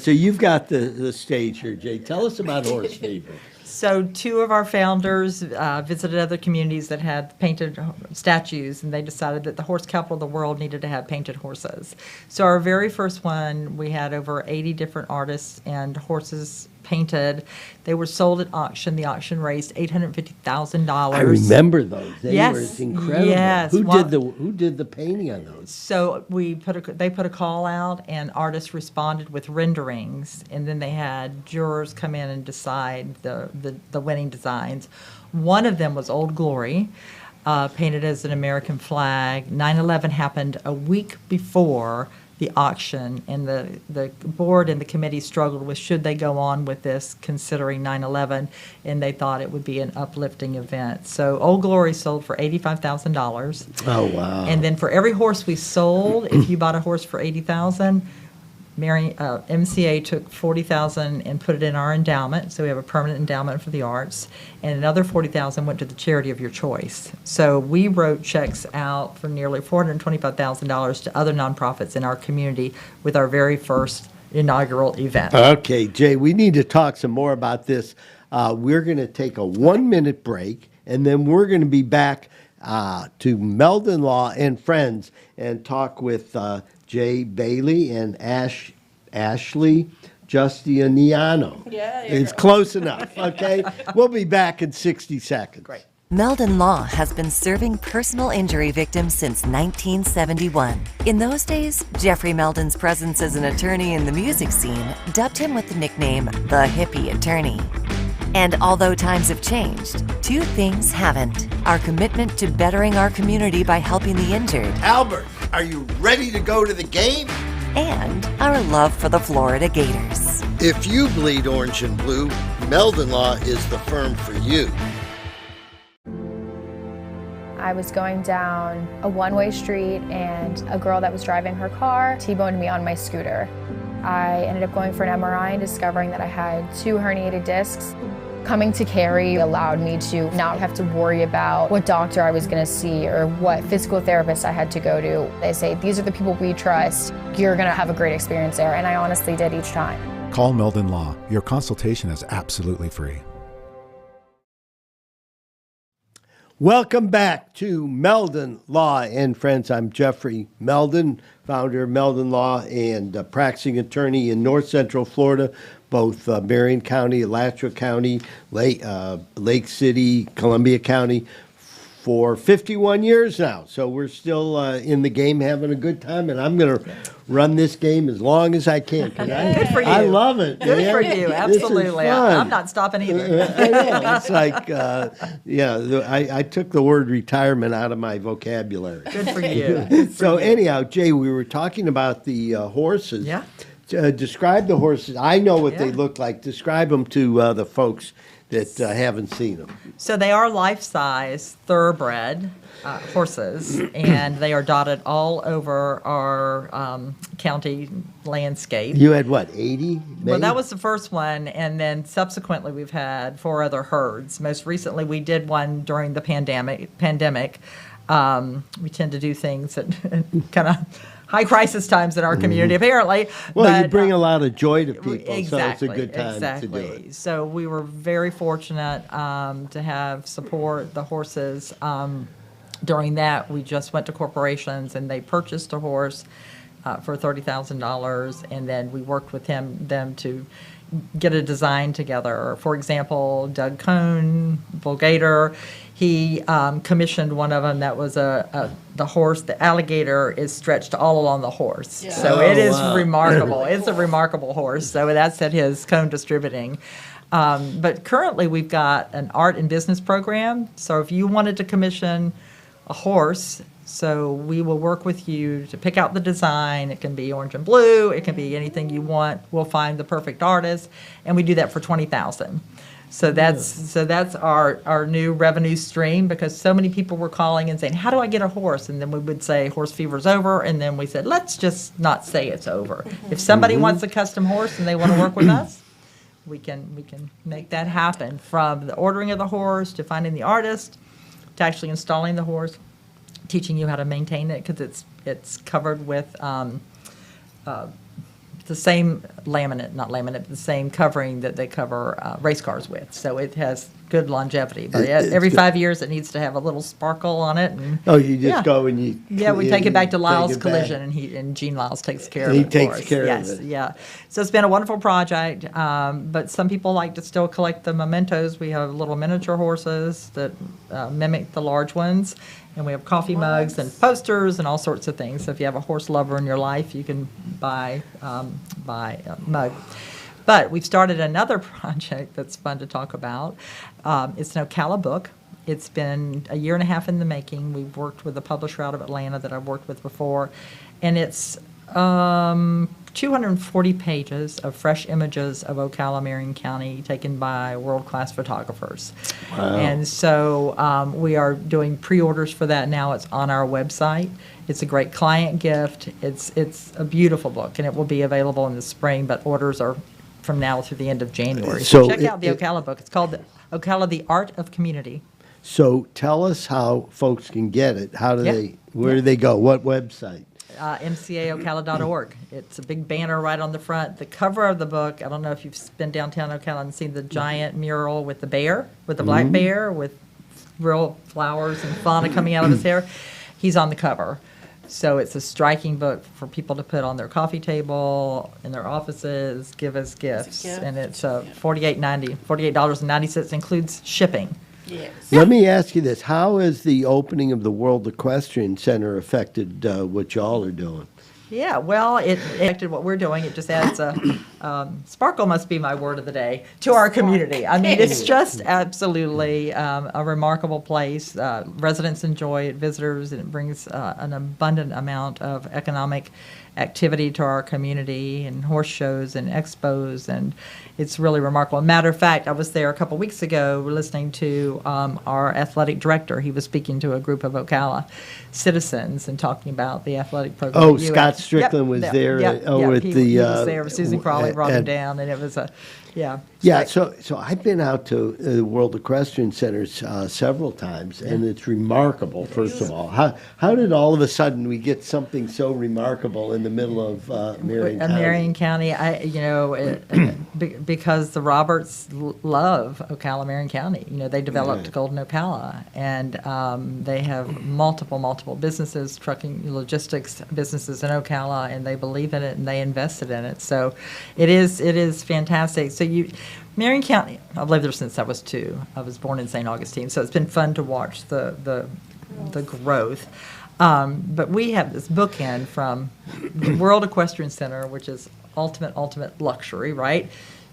So you've got the stage here, Jay. Tell us about Horse Fever. So 2 of our founders visited other communities that had painted statues, and they decided that the horse capital of the world needed to have painted horses. So our very first one, we had over 80 different artists and horses painted. They were sold at auction. The auction raised $850,000. I remember those. They Yes, were incredible. yes. Who One- did the painting on those? So they put a call out, and artists responded with renderings, and then they had jurors come in and decide the winning designs. One of them was Old Glory, painted as an American flag. 9/11 happened a week before the auction, and the board and the committee struggled with should they go on with this considering 9/11, and they thought it would be an uplifting event. So Old Glory sold for $85,000. Oh, wow. And then for every horse we sold, if you bought a horse for $80,000, MCA took $40,000 and put it in our endowment, so we have a permanent endowment for the arts, and another $40,000 went to the charity of your choice. So we wrote checks out for nearly $425,000 to other nonprofits in our community with our very first inaugural event. Okay, Jay, we need to talk some more about this. We're going to take a 1-minute break, and then we're going to be back to Meldon Law and Friends and talk with Jaye Baillie and Ashley Giustiniano. Yeah, it's close enough, okay? We'll be back in 60 seconds. Great. Meldon Law has been serving personal injury victims since 1971. In those days, Jeffrey Meldon's presence as an attorney in the music scene dubbed him with the nickname the hippie attorney. And although times have changed, two things haven't: our commitment to bettering our community by helping the injured, Albert, are you ready to go to the game? and our love for the Florida Gators. If you bleed orange and blue, Meldon Law is the firm for you. I was going down a one-way street and a girl that was driving her car T-boned me on my scooter. I ended up going for an MRI and discovering that I had 2 herniated discs. Coming to Cary allowed me to not have to worry about what doctor I was going to see or what physical therapist I had to go to. They say, these are the people we trust. You're going to have a great experience there, and I honestly did each time. Call Meldon Law. Your consultation is absolutely free. Welcome back to Meldon Law and Friends. I'm Jeffrey Meldon, founder of Meldon Law and practicing attorney in North Central Florida, both Marion County, Alachua County, Lake City, Columbia County, for 51 years now. So we're still in the game, having a good time, and I'm going to run this game as long as I can. Good for you. I love it. Good man. for you, This is absolutely. fun. I'm not stopping either. I know. It's like, I took the word retirement out of my vocabulary. Good for you. So anyhow, Jay, we were talking about the horses. Yeah. Describe the horses. I know what they Yeah. look like. Describe them to the folks that haven't seen them. So they are life-size thoroughbred horses, and they are dotted all over our county landscape. You had what, 80? Well, maybe? that was the first one, and then subsequently we've had 4 other herds. Most recently, we did one during the pandemic. We tend to do things at kind of high crisis times in our community, apparently. Well, but, you bring a lot of joy to people, exactly, so it's a good time to do it. So we were very fortunate to have support the horses. During that, we just went to corporations and they purchased a horse for $30,000, and then we worked with them to get a design together. For example, Doug Cohn, Bull Gator, he commissioned one of them that was the horse. The alligator is stretched all along the horse. Yeah. So it is remarkable. It's a remarkable horse. So that's at his Cohn Distributing. But currently we've got an art and business program. So if you wanted to commission a horse, so we will work with you to pick out the design. It can be orange and blue. It can be anything you want. We'll find the perfect artist, and we do that for $20,000. So that's our new revenue stream, because so many people were calling and saying, how do I get a horse? And then we would say horse fever's over, and then we said, let's just not say it's over. If somebody wants a custom horse and they want to work with us, we can make that happen, from the ordering of the horse to finding the artist to actually installing the horse, teaching you how to maintain it, because it's covered with the same the same covering that they cover race cars with. So it has good longevity. But every 5 years, it needs to have a little sparkle on it. And, you just go and you... Yeah, we take it back to take Lyle's it back. Collision, and Gene Lyles takes care of it. He takes for us. care Yes, of it. yeah. So it's been a wonderful project, but some people like to still collect the mementos. We have little miniature horses that mimic the large ones, and we have coffee mugs and posters and all sorts of things. So if you have a horse lover in your life, you can buy a mug. But we've started another project that's fun to talk about. It's an Ocala book. It's been a year and a half in the making. We've worked with a publisher out of Atlanta that I've worked with before, and it's 240 pages of fresh images of Ocala, Marion County, taken by world-class photographers. Wow. And so we are doing pre-orders for that now. It's on our website. It's a great client gift. It's a beautiful book, and it will be available in the spring, but orders are from now through the end of January. So check out the Ocala book. It's called Ocala, The Art of Community. So tell us how folks can get it. How do where do they go? What website? mcaocala.org. It's a big banner right on the front. The cover of the book, I don't know if you've been downtown Ocala and seen the giant mural with the bear, with the black bear, with real flowers and fauna coming out of his hair. He's on the cover. So it's a striking book for people to put on their coffee table, in their offices, give as gifts. And it's $48.90, includes shipping. Yes. Let me ask you this. How has the opening of the World Equestrian Center affected what y'all are doing? Yeah, well, it affected what we're doing. It just adds a sparkle, must be my word of the day, to our community. I mean, it's just absolutely a remarkable place. Residents enjoy it, visitors, and it brings an abundant amount of economic activity to our community, and horse shows and expos, and it's really remarkable. Matter of fact, I was there a couple weeks ago listening to our athletic director. He was speaking to a group of Ocala citizens and talking about the athletic program. Oh, Scott Strickland was there. He was there. Susan Crawley brought him and- down, and it was a, Yeah, so I've been out to the World Equestrian Centers several times, and it's remarkable. First of all, how did all of a sudden we get something so remarkable in the middle of Marion County? Marion County, because the Roberts love Ocala, Marion County. You know, they developed Golden Ocala, and they have multiple businesses, trucking, logistics businesses in Ocala, and they believe in it and they invested in it. So it is fantastic. So Marion County, I've lived there since I was 2. I was born in St. Augustine, so it's been fun to watch the growth. But we have this bookend from the World Equestrian Center, which is ultimate luxury, right,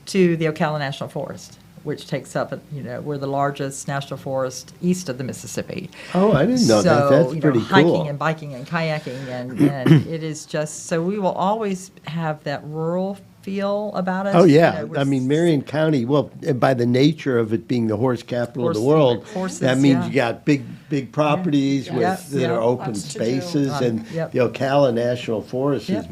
to the Ocala National Forest, which takes up, we're the largest national forest east of the Mississippi. Oh, I didn't know that. That's pretty cool. Hiking and biking and kayaking, and it is just, so we will always have that rural feel about us. Oh, yeah. I mean, Marion County, well, by the nature of it being the horse capital of the world, horses, that means you got big properties that are open Lots to spaces, do. and Yep. the Ocala National Forest is,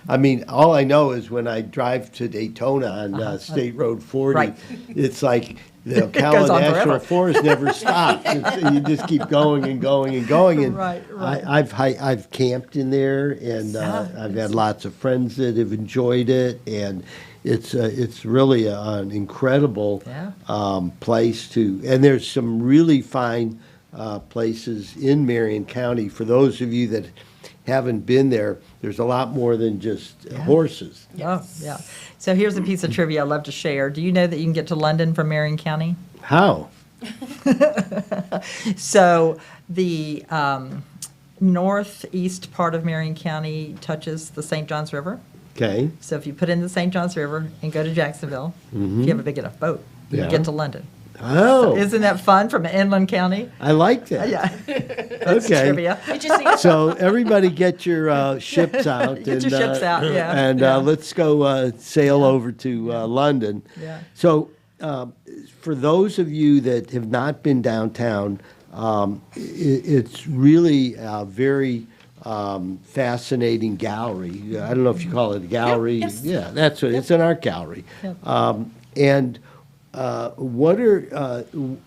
I mean, all I know is when I drive to Daytona on State Road 40, Right. it's like the goes Ocala on National forever. Forest never stops. You just keep going and going and going. And Right. I've camped in there, and I've had lots of friends that have enjoyed it, and it's really an incredible place to. And there's some really fine places in Marion County. For those of you that haven't been there, there's a lot more than just horses. Oh, yeah. So here's a piece of trivia I'd love to share. Do you know that you can get to London from Marion County? How? So the northeast part of Marion County touches the St. Johns River. Okay. So if you put in the St. Johns River and go to Jacksonville, if you have a big enough boat, you can get to London. Oh, Isn't that fun from inland county? I like that. Yeah. Okay. Trivia. So everybody get your ships out. Get your ships out, yeah. And let's go sail over to London. Yeah. So for those of you that have not been downtown, it's really a very fascinating gallery. I don't know if you call it a gallery. Yes. Yeah, that's what it's an art gallery. Yep. And what do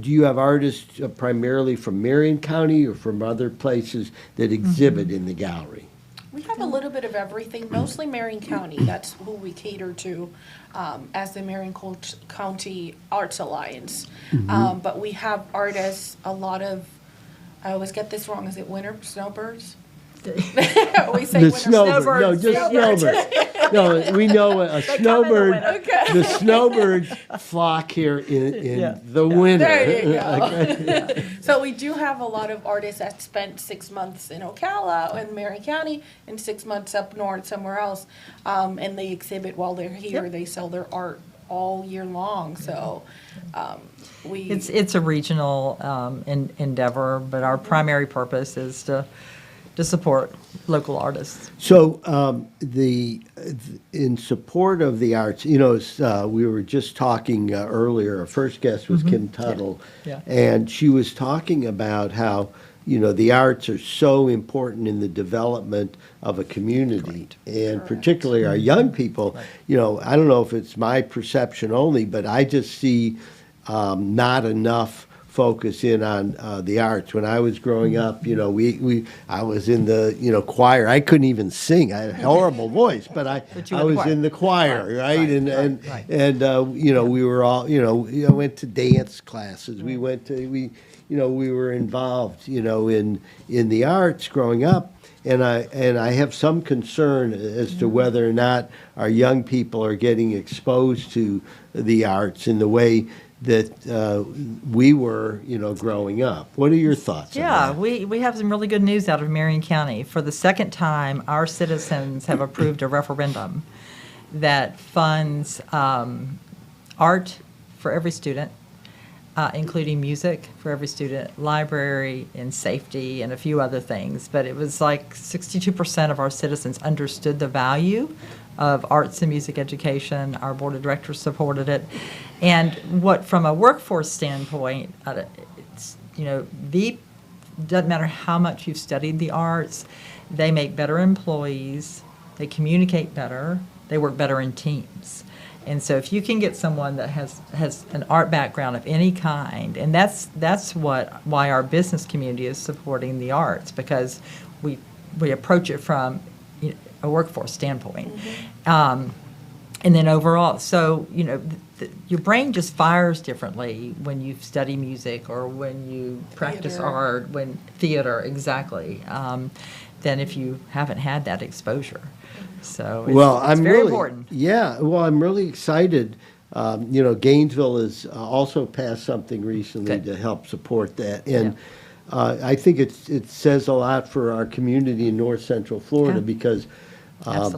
you have artists primarily from Marion County or from other places that exhibit in the gallery? We have a little bit of everything, mostly Marion County. That's who we cater to as the Marion County Arts Alliance. But we have artists, a lot of, I always get this wrong, is it winter snowbirds? We say The winter snowbird. No, just snowbirds. No, we know a snowbird. Okay. The snowbirds flock here in the winter. There you go. So we do have a lot of artists that spent 6 months in Ocala and Marion County and 6 months up north somewhere else, and they exhibit while they're here. They sell their art all year long. So It's a regional endeavor, but our primary purpose is to to support local artists. So in support of the arts, we were just talking earlier. Our first guest was Kim Tuttle, Yeah. and she was talking about how the arts are so important in the development of a community, and particularly our young people. I don't know if it's my perception only, but I just see not enough focus in on the arts. When I was growing up, I was in the choir. I couldn't even sing. I had a horrible voice, but I was in the choir, right? And we were all went to dance classes. We went to we were involved in the arts growing up. And I have some concern as to whether or not our young people are getting exposed to the arts in the way that we were, growing up. What are your thoughts on that? We have some really good news out of Marion County. For the second time, our citizens have approved a referendum that funds art for every student, including music for every student, library and safety and a few other things. But it was like 62% of our citizens understood the value of arts and music education. Our board of directors supported it. And from a workforce standpoint, it's, doesn't matter how much you've studied the arts, they make better employees, they communicate better, they work better in teams. And so if you can get someone that has an art background of any kind, and that's why our business community is supporting the arts, because we approach it from a workforce standpoint. And then overall, so, your brain just fires differently when you study music or when you practice art, theater, exactly, than if you haven't had that exposure. So it's very important. Yeah, well, I'm really excited. Gainesville has also passed something recently to help support that. And I think it says a lot for our community in North Central Florida because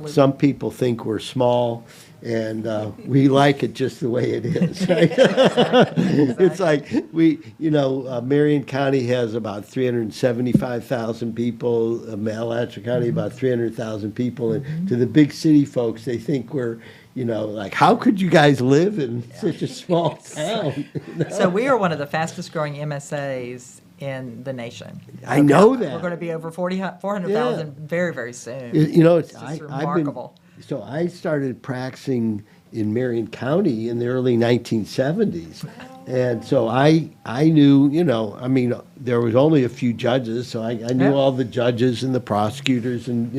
some people think we're small, and we like it just the way it is. Right? It's like Marion County has about 375,000 people, Alachua County about 300,000 people, and to the big city folks, they think we're like, how could you guys live in such a small town? So we are one of the fastest growing MSAs in the nation. I know that. We're going to be over 400,000 very, very soon. It's remarkable. So I started practicing in Marion County in the early 1970s. And so I knew, there was only a few judges, so I knew all the judges and the prosecutors, and,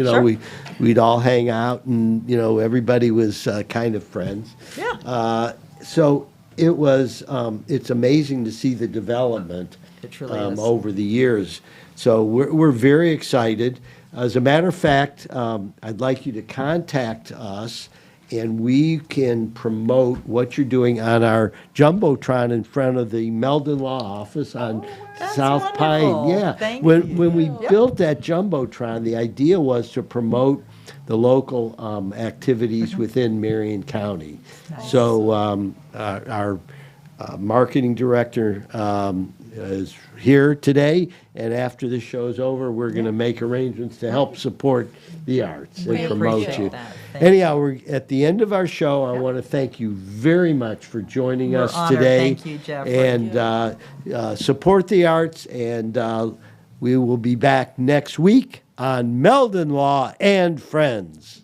we'd all hang out, and, everybody was kind of friends. Yeah. So it was, it's amazing to see the development It truly is. over the years. So we're very excited. As a matter of fact, I'd like you to contact us, and we can promote what you're doing on our Jumbotron in front of the Meldon Law office on South wonderful. Pine. Yeah. Thank when we built that Jumbotron, the idea was to promote the local activities within Marion County. Nice. So our marketing director is here today, and after this show's over, we're going to make arrangements to help support the arts and promote you. Anyhow, we're at the end of our show. I want to thank you very much for joining us honored. today. Thank you, Jeffrey. And support the arts, and we will be back next week on Meldon Law and Friends.